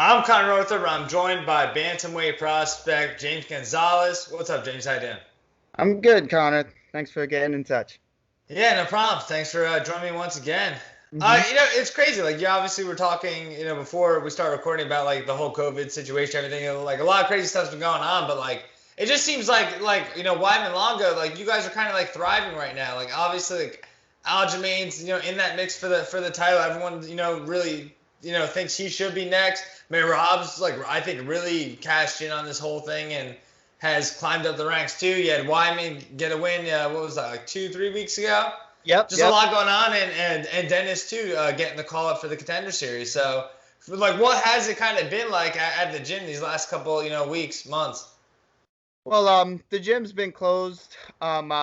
I'm Connor Northrup. I'm joined by bantamweight prospect James Gonzalez. What's up, James? How you doing? I'm good, Connor. Thanks for getting in touch. Yeah, no problem. Thanks for joining me once again. hmm It's crazy. Like, yeah, obviously we're talking, before we start recording about like the whole COVID situation, everything. Like a lot of crazy stuff's been going on, but like it just seems like Wyman Longo, like you guys are kind of like thriving right now. Like obviously, like Aljamain's, in that mix for the title. Everyone, really, thinks he should be next. Rob's like I think really cashed in on this whole thing and has climbed up the ranks too. You had Wyman get a win. What was that, like 2, 3 weeks ago? Yep, Just a yep. lot going on, and Dennis too, getting the call up for the contender series. So, like, what has it kind of been like at the gym these last couple, weeks, months? Well, the gym's been closed, like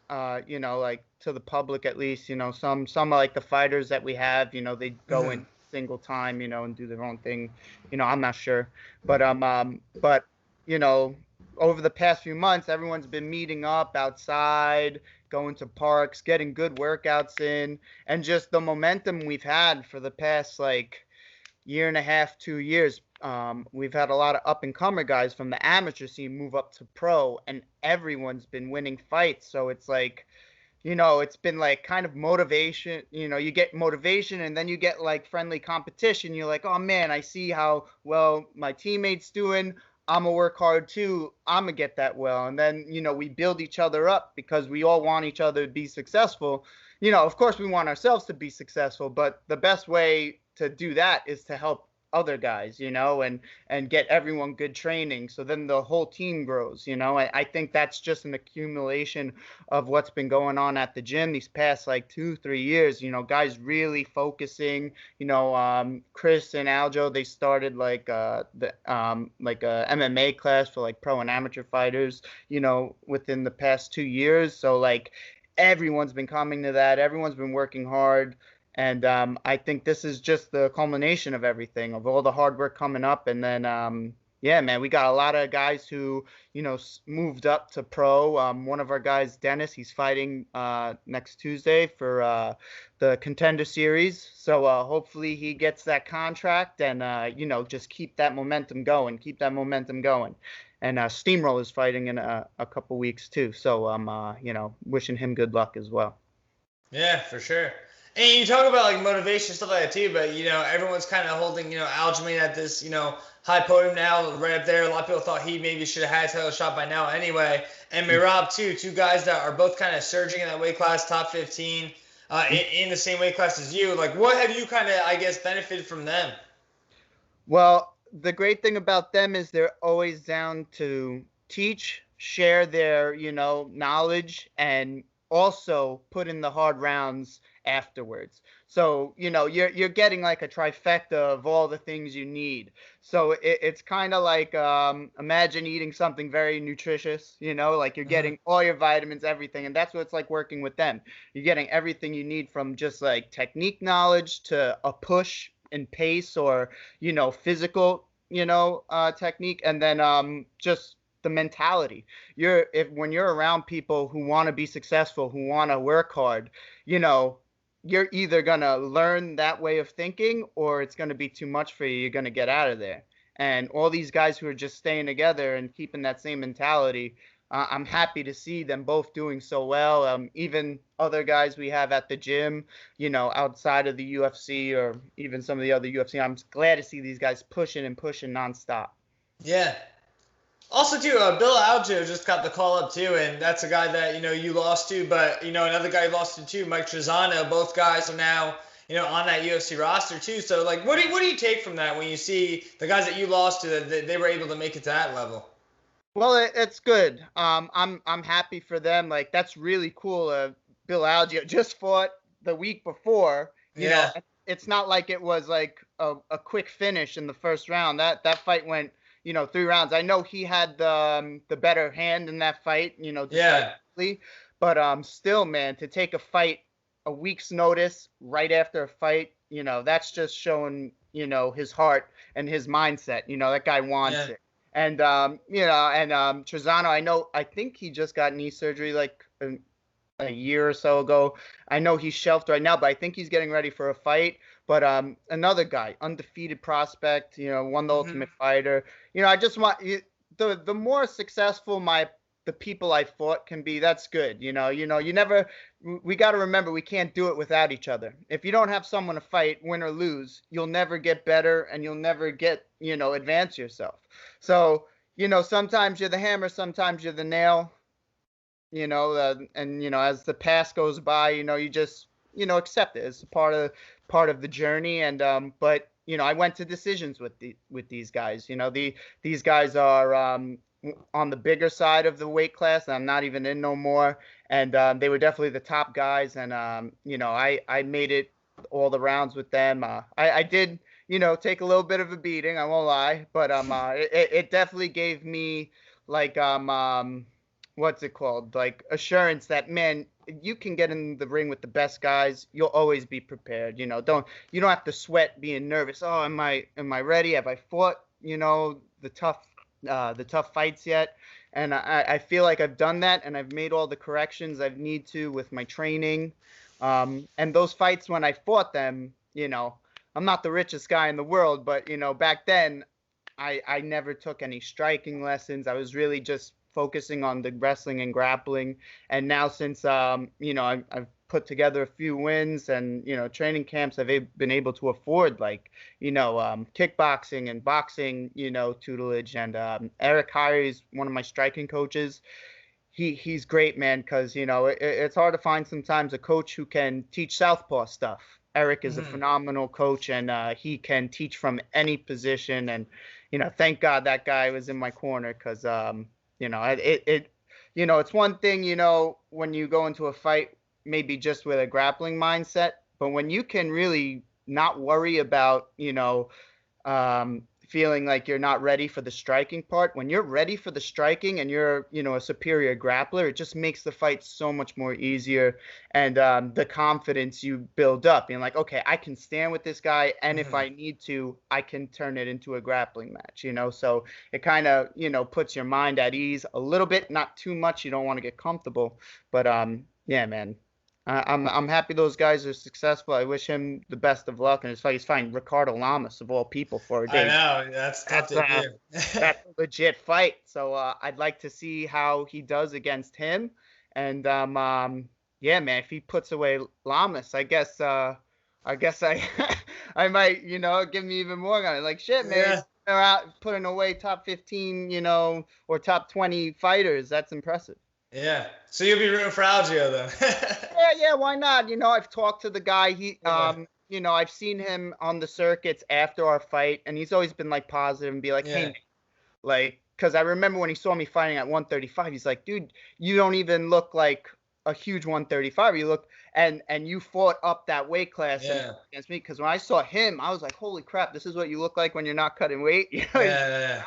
to the public at least. Some like the fighters that we have, they go Mm-hmm. in single time, and do their own thing. I'm not sure, but you know, over the past few months, everyone's been meeting up outside, going to parks, getting good workouts in, and just the momentum we've had for the past like year and a half, 2 years, we've had a lot of up and comer guys from the amateur scene move up to pro, and everyone's been winning fights. So it's like, it's been like kind of motivation. You get motivation and then you get like friendly competition. You're like, oh man, I see how well my teammates doing. I'm gonna work hard too. I'm gonna get that well. And then, we build each other up because we all want each other to be successful. Of course, we want ourselves to be successful, but the best way to do that is to help other guys, and get everyone good training. So then the whole team grows, I think that's just an accumulation of what's been going on at the gym these past like 2, 3 years. Guys really focusing. Chris and Aljo, they started like a MMA class for like pro and amateur fighters. Within the past 2 years. So like everyone's been coming to that. Everyone's been working hard. And I think this is just the culmination of everything, of all the hard work coming up. And then, yeah, man, we got a lot of guys who, moved up to pro. One of our guys, Dennis, he's fighting next Tuesday for the contender series. So hopefully he gets that contract and, just keep that momentum going, keep that momentum going. And Steamroll is fighting in a couple weeks too. So I'm, wishing him good luck as well. Yeah, for sure. And you talk about like motivation stuff like that too, but everyone's kind of holding Aljamain at this high podium now, right up there. A lot of people thought he maybe should have had a title shot by now anyway. And Rob too, two guys that are both kind of surging in that weight class, top 15, in the same weight class as you. Like, what have you kind of I guess benefited from them? Well, the great thing about them is they're always down to teach, share their, knowledge, and also put in the hard rounds afterwards. So, you're getting like a trifecta of all the things you need. So it's kind of like imagine eating something very nutritious, like you're Hmm. getting all your vitamins, everything, and that's what it's like working with them. You're getting everything you need from just like technique knowledge to a push and pace or physical, technique, and then just the mentality. If when you're around people who want to be successful, who want to work hard, you know, you're either gonna learn that way of thinking or it's gonna be too much for you. You're gonna get out of there. And all these guys who are just staying together and keeping that same mentality, I'm happy to see them both doing so well. Even other guys we have at the gym, outside of the UFC or even some of the other UFC. I'm glad to see these guys pushing and pushing nonstop. Yeah. Also, too, Bill Algeo just got the call up too, and that's a guy that you lost to, but another guy you lost to too, Mike Trizano. Both guys are now on that UFC roster too. So like, what do you take from that when you see the guys that you lost to that they were able to make it to that level? Well, it's good. I'm happy for them. Like that's really cool. Bill Algeo just fought the week before. Yeah, It's not like it was like a quick finish in the first round. That fight went 3 rounds. I know he had the better hand in that fight. yeah, Decisively, but still, man, to take a fight a week's notice right after a fight, that's just showing his heart and his mindset. That guy wants yeah. it. And Trezano, I think he just got knee surgery like a year or so ago. I know he's shelved right now, but I think he's getting ready for a fight. But another guy, undefeated prospect, won the Hmm. Ultimate Fighter. I just want the more successful the people I fought can be, that's good. You never, we got to remember we can't do it without each other. If you don't have someone to fight, win or lose, you'll never get better and you'll never get, advance yourself. So, sometimes you're the hammer, sometimes you're the nail, and as the past goes by, you just, accept it. It's part of the journey. And but I went to decisions with these guys. These guys are on the bigger side of the weight class. I'm not even in no more, and they were definitely the top guys. And I made it all the rounds with them. I did, take a little bit of a beating. I won't lie, but it definitely gave me like what's it called? Like assurance that, man, you can get in the ring with the best guys. You'll always be prepared. You don't have to sweat being nervous. Oh, am I ready? Have I fought, the tough fights yet? And I feel like I've done that, and I've made all the corrections I need to with my training. And those fights, when I fought them, I'm not the richest guy in the world, but back then I never took any striking lessons. I was really just focusing on the wrestling and grappling. And now, since I've put together a few wins and training camps, I've been able to afford like kickboxing and boxing tutelage. And Eric Hyrie is one of my striking coaches. He's great, man, because it's hard to find sometimes a coach who can teach southpaw stuff. Eric is a phenomenal coach, and he can teach from any position. And thank God that guy was in my corner, because it's one thing when you go into a fight maybe just with a grappling mindset, but when you can really not worry about feeling like you're not ready for the striking part. When you're ready for the striking and you're, a superior grappler, it just makes the fight so much more easier. And the confidence you build up, being like, okay, I can stand with this guy, and if I need to, I can turn it into a grappling match, So it kind of, puts your mind at ease a little bit, not too much. You don't want to get comfortable, but yeah, man. I'm happy those guys are successful. I wish him the best of luck. And it's like he's fighting Ricardo Lamas of all people for a I debut. know that's tough to do. That's a legit fight. So I'd like to see how he does against him. And yeah, man, if he puts away Lamas, I guess I I might give me even more on it. Like shit, man. Yeah. They're out putting away top 15, or top 20 fighters. That's impressive. Yeah. So you'll be rooting for Algio then. Yeah, why not? I've talked to the guy. I've seen him on the circuits after our fight, and he's always been like positive and be like, hey, man, like, because I remember when he saw me fighting at 135, he's like, dude, you don't even look like a huge 135. You look, and you fought up that weight class against me. Because when I saw him, I was like, holy crap, this is what you look like when you're not cutting weight. Yeah.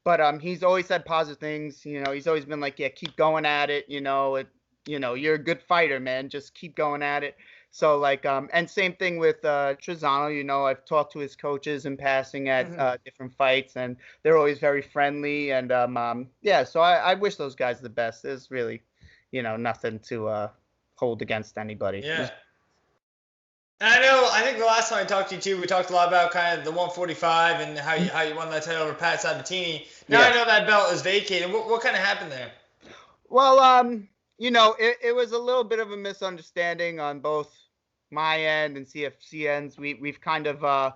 But he's always said positive things. He's always been like, yeah, keep going at it. You're a good fighter, man. Just keep going at it. So like, and same thing with Trezano. I've talked to his coaches in passing at different fights, and they're always very friendly. And yeah, so I wish those guys the best. There's really, nothing to hold against anybody. Yeah. And I think the last time I talked to you too, we talked a lot about kind of the 145 and how you won that title over Pat Sabatini. Now I know that belt is vacated. What kind of happened there? Well, it was a little bit of a misunderstanding on both my end and CFFC ends. We've kind of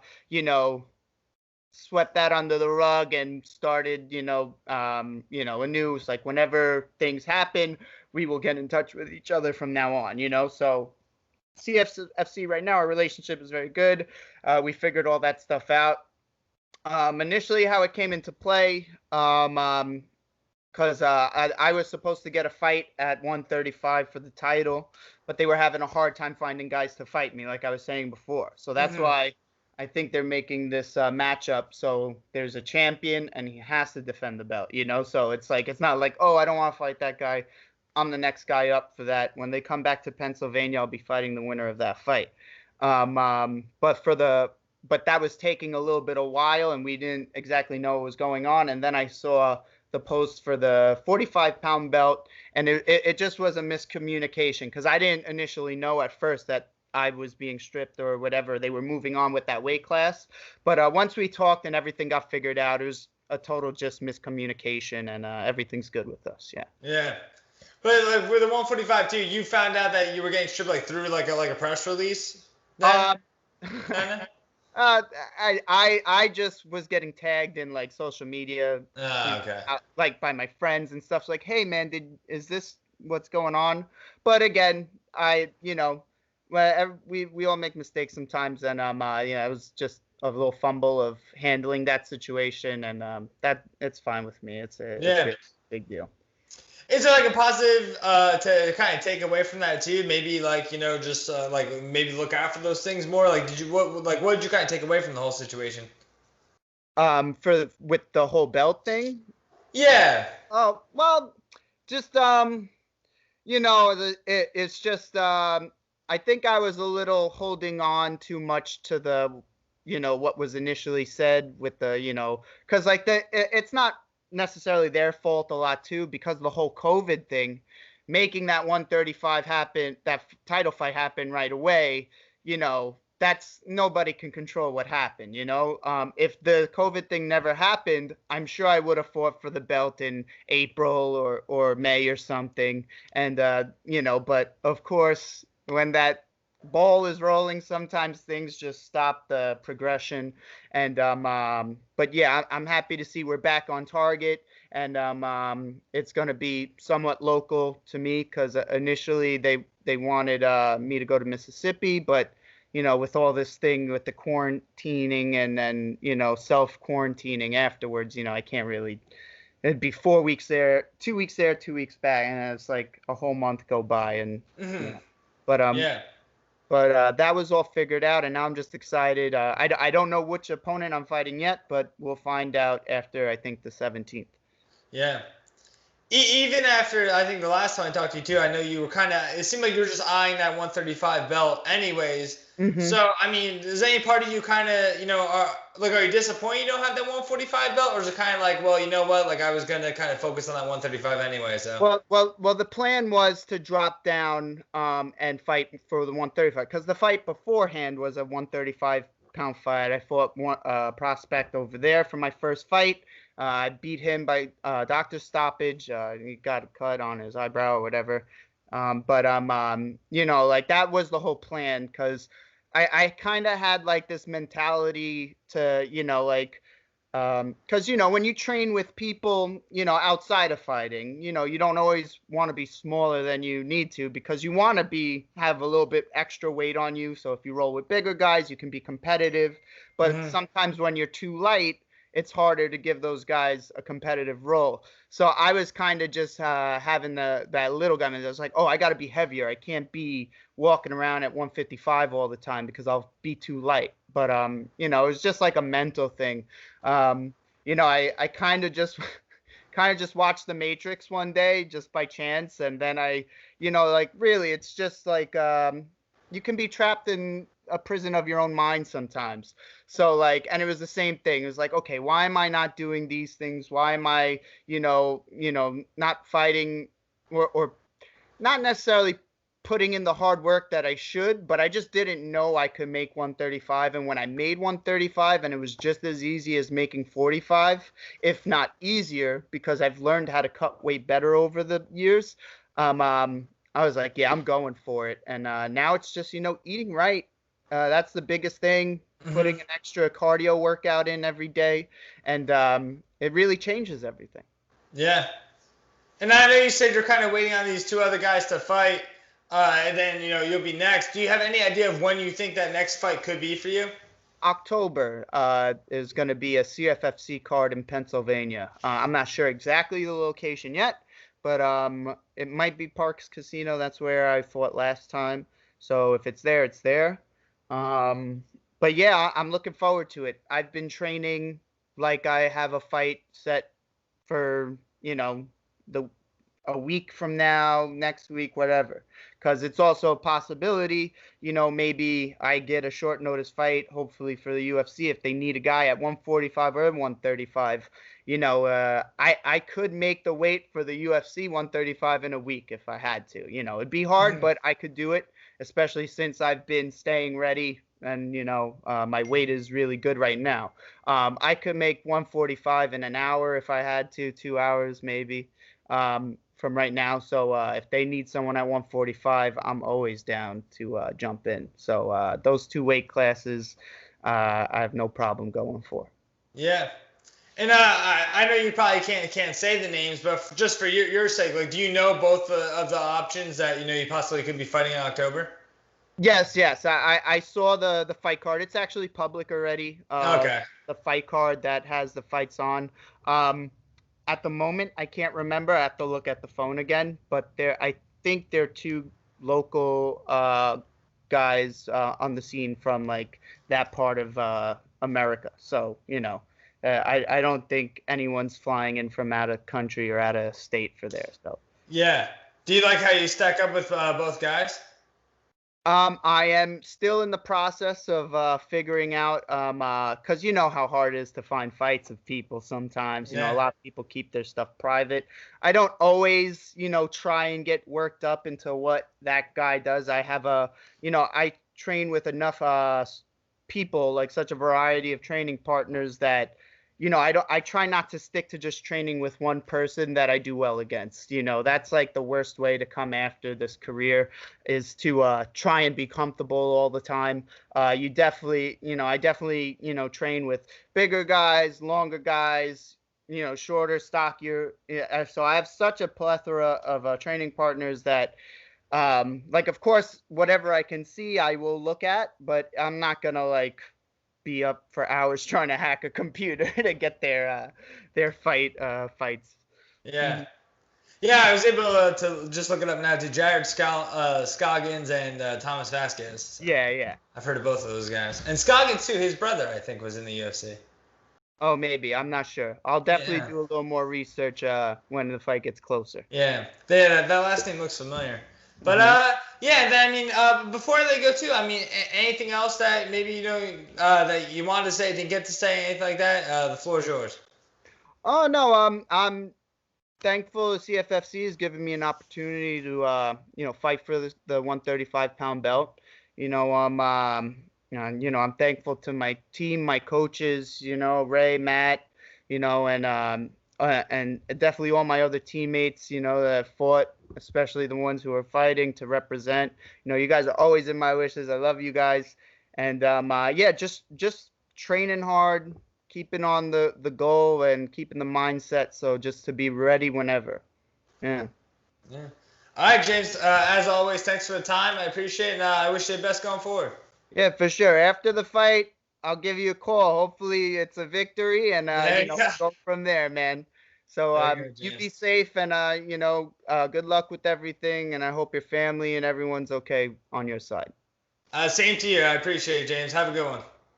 swept that under the rug and started anew. It's like whenever things happen, we will get in touch with each other from now on. So CFFC right now, our relationship is very good. We figured all that stuff out. Initially, how it came into play, because I was supposed to get a fight at 135 for the title, but they were having a hard time finding guys to fight me, like I was saying before. So that's why I think they're making this matchup. So there's a champion, and he has to defend the belt, So it's like, it's not like, oh, I don't want to fight that guy. I'm the next guy up for that. When they come back to Pennsylvania, I'll be fighting the winner of that fight. But that was taking a little bit of while, and we didn't exactly know what was going on. And then I saw the post for the 45-pound belt, and it just was a miscommunication, because I didn't initially know at first that I was being stripped or whatever. They were moving on with that weight class. But once we talked and everything got figured out, it was a total just miscommunication, and everything's good with us. Yeah. Yeah. But like with the 145 too, you found out that you were getting stripped like through like a press release then? Uh, Kinda? I just was getting tagged in like social media, Okay. like by my friends and stuff. Like, hey man, is this what's going on? But again, well, we all make mistakes sometimes, and it was just a little fumble of handling that situation, and that it's fine with me. It's Yeah. really a big deal. Is there like a positive to kind of take away from that too? Maybe like just like maybe look out for those things more. Like what did you kind of take away from the whole situation? With the whole belt thing. Yeah. Oh well, just it's just I think I was a little holding on too much to the what was initially said with the because like it's not necessarily their fault a lot too, because of the whole COVID thing, making that 135 happen, that title fight happen right away. That's nobody can control what happened. If the COVID thing never happened, I'm sure I would have fought for the belt in April or May or something. And but of course, when that ball is rolling, sometimes things just stop the progression. And but yeah, I'm happy to see we're back on target. And it's going to be somewhat local to me, because initially they wanted me to go to Mississippi, but with all this thing with the quarantining and then, self-quarantining afterwards, I can't really. It'd be 4 weeks there, 2 weeks there, 2 weeks back, and it's like a whole month go by. And but Yeah. that was all figured out, and now I'm just excited. I don't know which opponent I'm fighting yet, but we'll find out after, I think, the 17th. Yeah. Even after, I think the last time I talked to you too, I know you were it seemed like you were just eyeing that 135 belt anyways. Mm-hmm. So, I mean, does any part of you are you disappointed you don't have that 145 belt? Or is it kind of like, well, you know what, like I was going to kind of focus on that 135 anyway, so. Well, the plan was to drop down and fight for the 135, because the fight beforehand was a 135-pound fight. I fought one prospect over there for my first fight. I beat him by doctor stoppage. He got a cut on his eyebrow or whatever. But like that was the whole plan, because I kind of had like this mentality to, because when you train with people, outside of fighting, you don't always want to be smaller than you need to, because you want to have a little bit extra weight on you. So if you roll with bigger guys, you can be competitive. But sometimes when you're too light, it's harder to give those guys a competitive role. So I was kind of just having that little guy, and I was like, oh, I got to be heavier. I can't be walking around at 155 all the time, because I'll be too light. But it was just like a mental thing. I kind of just watched The Matrix one day just by chance, and then really, it's just like you can be trapped in a prison of your own mind sometimes. So and it was the same thing. It was like, okay, why am I not doing these things? Why am I, not fighting or not necessarily putting in the hard work that I should, but I just didn't know I could make 135. And when I made 135, and it was just as easy as making 45, if not easier, because I've learned how to cut weight better over the years. I was like, yeah, I'm going for it. And now it's just, eating right. That's the biggest thing, putting an extra cardio workout in every day. And it really changes everything. Yeah. And I know you said you're kind of waiting on these two other guys to fight, and then, you'll be next. Do you have any idea of when you think that next fight could be for you? October is going to be a CFFC card in Pennsylvania. I'm not sure exactly the location yet, but it might be Parks Casino. That's where I fought last time. So if it's there, it's there. But yeah, I'm looking forward to it. I've been training like I have a fight set for, a week from now, next week, whatever. Because it's also a possibility, maybe I get a short notice fight, hopefully for the UFC, if they need a guy at 145 or 135. I could make the weight for the UFC 135 in a week if I had to. It'd be hard, but I could do it, especially since I've been staying ready and, my weight is really good right now. I could make 145 in an hour if I had to, 2 hours maybe, from right now. So if they need someone at 145, I'm always down to jump in. So those two weight classes, I have no problem going for. Yeah. And I know you probably can't say the names, but just for your sake, like, do you know both of the options that you possibly could be fighting in October? Yes, yes. I saw the fight card. It's actually public already. Okay. The fight card that has the fights on. At the moment, I can't remember. I have to look at the phone again. But I think there are two local guys on the scene from like that part of America. So I don't think anyone's flying in from out of country or out of state for there. So Yeah. Do you like how you stack up with both guys? I am still in the process of figuring out, because you know how hard it is to find fights of people sometimes. A Yeah. lot of people keep their stuff private. I don't always, try and get worked up into what that guy does. I have I train with enough people, like such a variety of training partners that I try not to stick to just training with one person that I do well against. That's like the worst way to come after this career, is to try and be comfortable all the time. I definitely, train with bigger guys, longer guys, shorter, stockier. Yeah, so I have such a plethora of training partners that, like, of course, whatever I can see, I will look at, but I'm not gonna be up for hours trying to hack a computer to get their fights. Yeah. Yeah, I was able to just look it up now to Jared Scoggins and Thomas Vasquez. Yeah, yeah. I've heard of both of those guys. And Scoggins, too, his brother, I think, was in the UFC. Oh, maybe. I'm not sure. I'll definitely Yeah. do a little more research when the fight gets closer. Yeah. That last name looks familiar. But, yeah, then, I mean, before they go, too, I mean, anything else that maybe, that you wanted to say, didn't get to say, anything like that? The floor is yours. Oh, no, I'm thankful the CFFC has given me an opportunity to, fight for the 135-pound belt. I'm thankful to my team, my coaches, Ray, Matt, and definitely all my other teammates, that have fought, especially the ones who are fighting to represent. You guys are always in my wishes. I love you guys. And, yeah, just training hard, keeping on the goal and keeping the mindset. So just to be ready whenever. Yeah. Yeah. All right, James, as always, thanks for the time. I appreciate it, and I wish you the best going forward. Yeah, for sure. After the fight, I'll give you a call. Hopefully it's a victory, and we'll go from there, man. So you be safe, and good luck with everything, and I hope your family and everyone's okay on your side. Same to you. I appreciate it, James. Have a good one.